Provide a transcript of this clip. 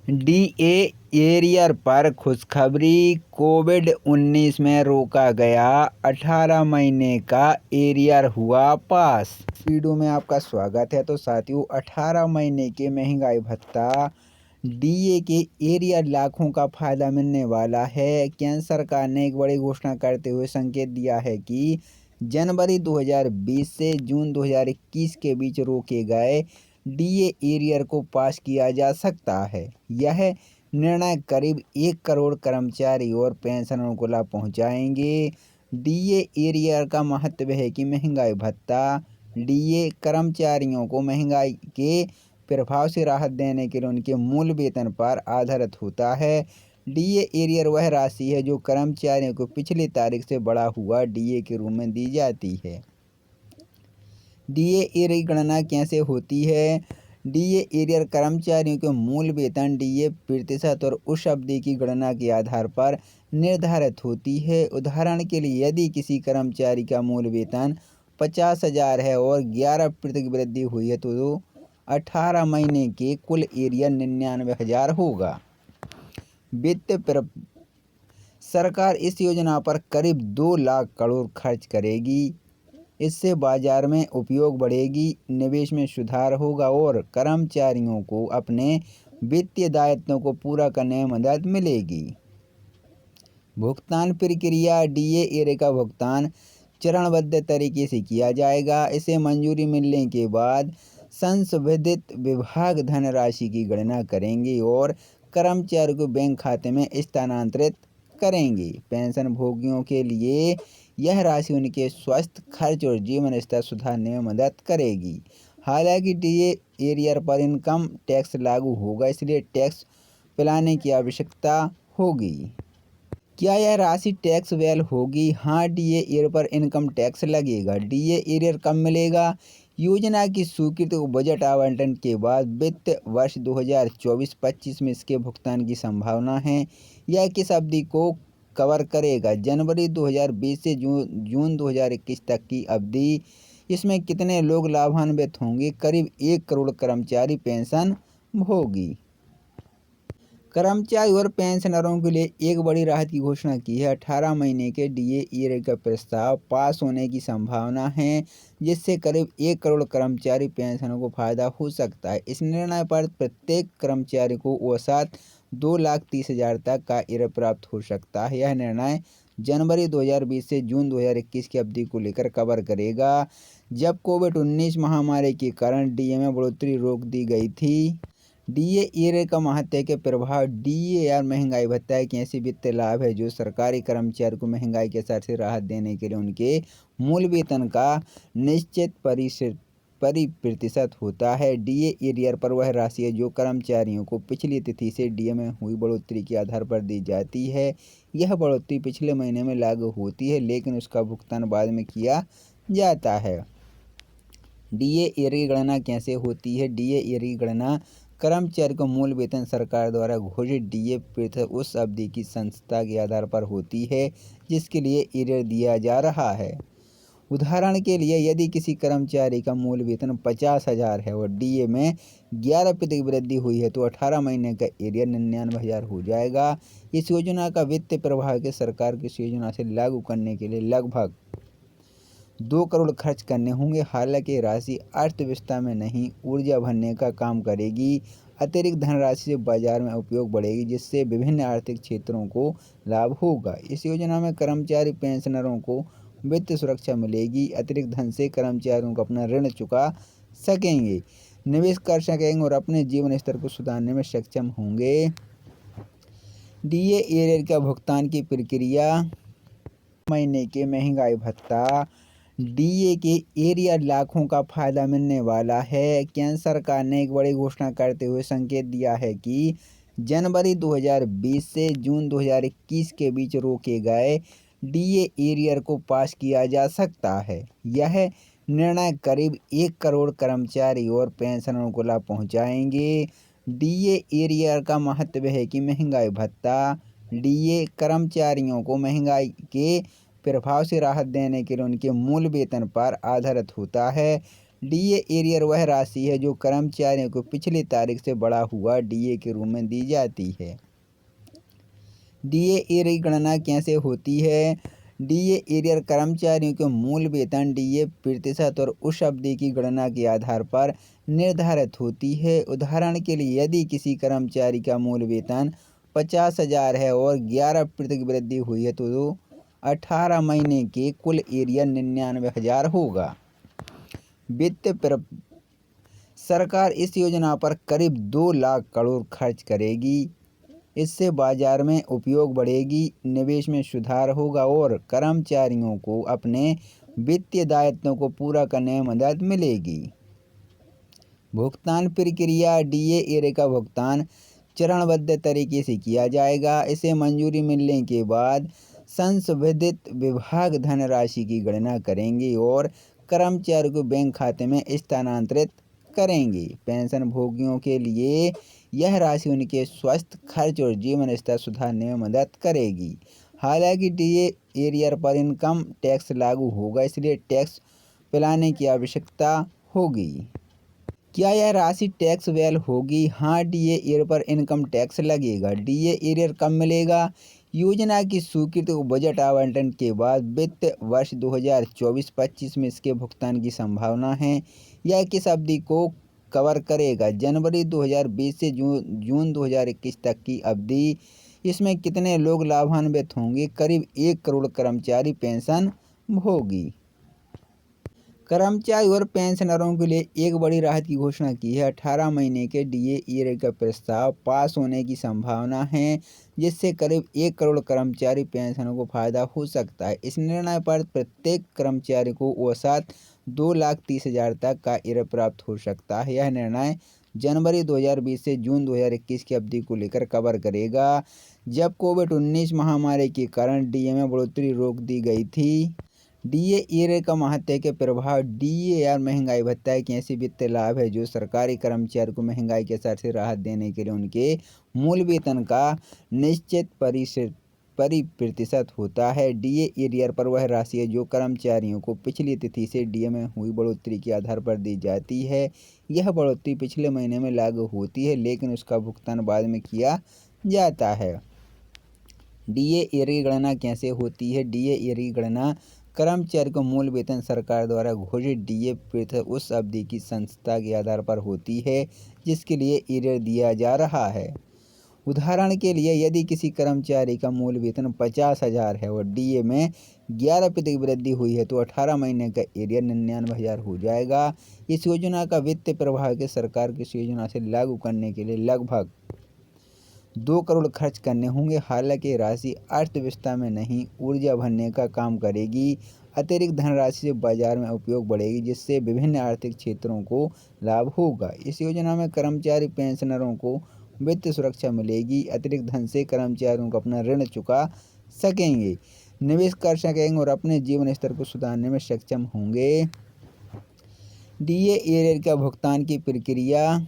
DA arrear पर खुशखबरी। कोविड-19 में रोका गया 18 महीने का एरियर हुआ पास। वीडियो में आपका स्वागत है। तो साथियों, 18 महीने के महंगाई भत्ता डीए के एरियर लाखों का फायदा मिलने वाला है। केंद्र सरकार ने एक बड़ी घोषणा करते हुए संकेत दिया है कि जनवरी 2020 से जून 2021 के बीच रोके गए डीए एरियर को पास किया जा सकता है। यह निर्णय करीब 1 करोड़ कर्मचारी और पेंशनरों को लाभ पहुंचाएंगे। डीए एरियर का महत्व है कि महंगाई भत्ता डीए कर्मचारियों को महंगाई के प्रभाव से राहत देने के लिए उनके मूल वेतन पर आधारित होता है। डीए एरियर वह राशि है जो कर्मचारियों को पिछली तारीख से बढ़ा हुआ डीए के रूप में दी जाती है। डीए एरियर की गणना कैसे होती है? डीए एरियर कर्मचारियों के मूल वेतन डीए प्रतिशत और उस अवधि की गणना के आधार पर निर्धारित होती है। उदाहरण के लिए, यदि किसी कर्मचारी का मूल वेतन 50,000 है और 11% की वृद्धि हुई है तो 18 महीने के कुल एरियर 99,000 होगा। सरकार इस योजना पर करीब 2 लाख करोड़ खर्च करेगी। इससे बाजार में उपयोग बढ़ेगी, निवेश में सुधार होगा और कर्मचारियों को अपने वित्तीय दायित्वों को पूरा करने में मदद मिलेगी। भुगतान प्रक्रिया। डीए एरियर का भुगतान चरणबद्ध तरीके से किया जाएगा। इसे मंजूरी मिलने के बाद संशोधित विभाग धनराशि की गणना करेंगे और कर्मचारी को बैंक खाते में स्थानांतरित करेंगे। पेंशन भोगियों के लिए यह राशि उनके स्वास्थ्य खर्च और जीवन स्तर सुधारने में मदद करेगी। हालांकि डीए एरियर पर इनकम टैक्स लागू होगा, इसलिए टैक्स पिलाने की आवश्यकता होगी। क्या यह राशि टैक्सेबल होगी? हाँ, डीए एरियर पर इनकम टैक्स लगेगा। डीए एरियर कब मिलेगा? योजना की स्वीकृति को बजट आवंटन के बाद वित्त वर्ष 2024-25 में इसके भुगतान की संभावना है। यह किस अवधि को कवर करेगा? जनवरी 2020 से जून 2021 तक की अवधि। इसमें कितने लोग लाभान्वित होंगे? करीब 1 करोड़ कर्मचारी पेंशन भोगी। कर्मचारी और पेंशनरों के लिए एक बड़ी राहत की घोषणा की है। 18 महीने के डीए एरियर का प्रस्ताव पास होने की संभावना है, जिससे करीब 1 करोड़ कर्मचारी पेंशनरों को फायदा हो सकता है। इस निर्णय पर प्रत्येक कर्मचारी को औसत 2,30,000 तक का एरियर प्राप्त हो सकता है। यह निर्णय जनवरी 2020 से जून 2021 की अवधि को लेकर कवर करेगा, जब कोविड-19 महामारी के कारण डीए में बढ़ोतरी रोक दी गई थी। डीए एरियर का महत्व के प्रभाव। डीए महंगाई भत्ता एक ऐसी वित्तीय लाभ है जो सरकारी कर्मचारी को महंगाई के असर से राहत देने के लिए उनके मूल वेतन का निश्चित प्रतिशत होता है। डीए एरियर पर वह राशि है जो कर्मचारियों को पिछली तिथि से डीए में हुई बढ़ोतरी के आधार पर दी जाती है। यह बढ़ोतरी पिछले महीने में लागू होती है, लेकिन उसका भुगतान बाद में किया जाता है। डीए एरियर की गणना कैसे होती है? डीए एरियर की गणना कर्मचारी को मूल वेतन सरकार द्वारा घोषित डीए प्रतिशत उस अवधि की संस्था के आधार पर होती है जिसके लिए एरियर दिया जा रहा है। उदाहरण के लिए, यदि किसी कर्मचारी का मूल वेतन 50,000 है और डीए में 11% की वृद्धि हुई है तो 18 महीने का एरियर 99,000 हो जाएगा। इस योजना का वित्तीय प्रभाव के सरकार की इस योजना से लागू करने के लिए लगभग 2 करोड़ खर्च करने होंगे। हालांकि राशि अर्थव्यवस्था में नहीं, ऊर्जा भरने का काम करेगी। अतिरिक्त धनराशि से बाजार में उपयोग बढ़ेगी, जिससे विभिन्न आर्थिक क्षेत्रों को लाभ होगा। इस योजना में कर्मचारी पेंशनरों को वित्तीय सुरक्षा मिलेगी। अतिरिक्त धन से कर्मचारियों को अपना ऋण चुका सकेंगे, निवेश कर सकेंगे और अपने जीवन स्तर को सुधारने में सक्षम होंगे। डीए एरियर का भुगतान की प्रक्रिया। महीने के महंगाई भत्ता डीए के एरियर लाखों का फायदा मिलने वाला है। केंद्र सरकार ने एक बड़ी घोषणा करते हुए संकेत दिया है कि जनवरी 2020 से जून 2021 के बीच रोके गए डीए एरियर को पास किया जा सकता है। यह निर्णय करीब 1 करोड़ कर्मचारी और पेंशनरों को लाभ पहुंचाएंगे। डीए एरियर का महत्व है कि महंगाई भत्ता डीए कर्मचारियों को महंगाई के प्रभाव से राहत देने के लिए उनके मूल वेतन पर आधारित होता है। डीए एरियर वह राशि है जो कर्मचारियों को पिछली तारीख से बढ़ा हुआ डीए के रूप में दी जाती है। डीए एरियर की गणना कैसे होती है? डीए एरियर कर्मचारियों के मूल वेतन डीए प्रतिशत और उस अवधि की गणना के आधार पर निर्धारित होती है। उदाहरण के लिए यदि किसी कर्मचारी का मूल वेतन 50,000 है और 11% की वृद्धि हुई है तो 18 महीने के कुल एरियर 99,000 होगा। वित्त सरकार इस योजना पर करीब 2 लाख करोड़ खर्च करेगी। इससे बाजार में उपयोग बढ़ेगी, निवेश में सुधार होगा और कर्मचारियों को अपने वित्तीय दायित्वों को पूरा करने में मदद मिलेगी। भुगतान प्रक्रिया डीए एरियर का भुगतान चरणबद्ध तरीके से किया जाएगा। इसे मंजूरी मिलने के बाद संशोधित विभाग धनराशि की गणना करेंगे और कर्मचारी को बैंक खाते में स्थानांतरित करेंगे। पेंशन भोगियों के लिए यह राशि उनके स्वास्थ्य खर्च और जीवन स्तर सुधारने में मदद करेगी। हालांकि डीए एरियर पर इनकम टैक्स लागू होगा, इसलिए टैक्स पिलाने की आवश्यकता होगी। क्या यह राशि टैक्सेबल होगी? हाँ, डीए एरियर पर इनकम टैक्स लगेगा। डीए एरियर कब मिलेगा? योजना की स्वीकृति को बजट आवंटन के बाद वित्त वर्ष 2024-25 में इसके भुगतान की संभावना है। यह किस अवधि को कवर करेगा? जनवरी 2020 से जून 2021 तक की अवधि। इसमें कितने लोग लाभान्वित होंगे? करीब 1 करोड़ कर्मचारी पेंशन भोगी। कर्मचारी और पेंशनरों के लिए एक बड़ी राहत की घोषणा की है। 18 महीने के डीए एरियर का प्रस्ताव पास होने की संभावना है, जिससे करीब 1 करोड़ कर्मचारी पेंशनों को फायदा हो सकता है। इस निर्णय पर प्रत्येक कर्मचारी को औसत 2,30,000 तक का एरियर प्राप्त हो सकता है। यह निर्णय जनवरी 2020 से जून 2021 की अवधि को लेकर कवर करेगा, जब कोविड-19 महामारी के कारण डीए में बढ़ोतरी रोक दी गई थी। डीए एरियर का महत्व के प्रभाव। डीए महंगाई भत्ता एक ऐसी वित्तीय लाभ है जो सरकारी कर्मचारी को महंगाई के असर से राहत देने के लिए उनके मूल वेतन का निश्चित प्रतिशत होता है। डीए एरियर पर वह राशि है जो कर्मचारियों को पिछली तिथि से डीए में हुई बढ़ोतरी के आधार पर दी जाती है। यह बढ़ोतरी पिछले महीने में लागू होती है, लेकिन उसका भुगतान बाद में किया जाता है। डीए एरियर की गणना कैसे होती है? डीए एरियर की गणना कर्मचारी को मूल वेतन सरकार द्वारा घोषित डीए प्रतिशत उस अवधि की संस्था के आधार पर होती है जिसके लिए एरियर दिया जा रहा है। उदाहरण के लिए यदि किसी कर्मचारी का मूल वेतन 50,000 है और डीए में 11% की वृद्धि हुई है तो 18 महीने का एरियर 99,000 हो जाएगा। इस योजना का वित्तीय प्रभाव के सरकार की इस योजना से लागू करने के लिए लगभग 2 करोड़ खर्च करने होंगे। हालांकि राशि अर्थव्यवस्था में नहीं, ऊर्जा भरने का काम करेगी। अतिरिक्त धनराशि से बाजार में उपयोग बढ़ेगी, जिससे विभिन्न आर्थिक क्षेत्रों को लाभ होगा। इस योजना में कर्मचारी पेंशनरों को वित्तीय सुरक्षा मिलेगी। अतिरिक्त धन से कर्मचारियों को अपना ऋण चुका सकेंगे, निवेश कर सकेंगे और अपने जीवन स्तर को सुधारने में सक्षम होंगे। डीए एरियर का भुगतान की प्रक्रिया।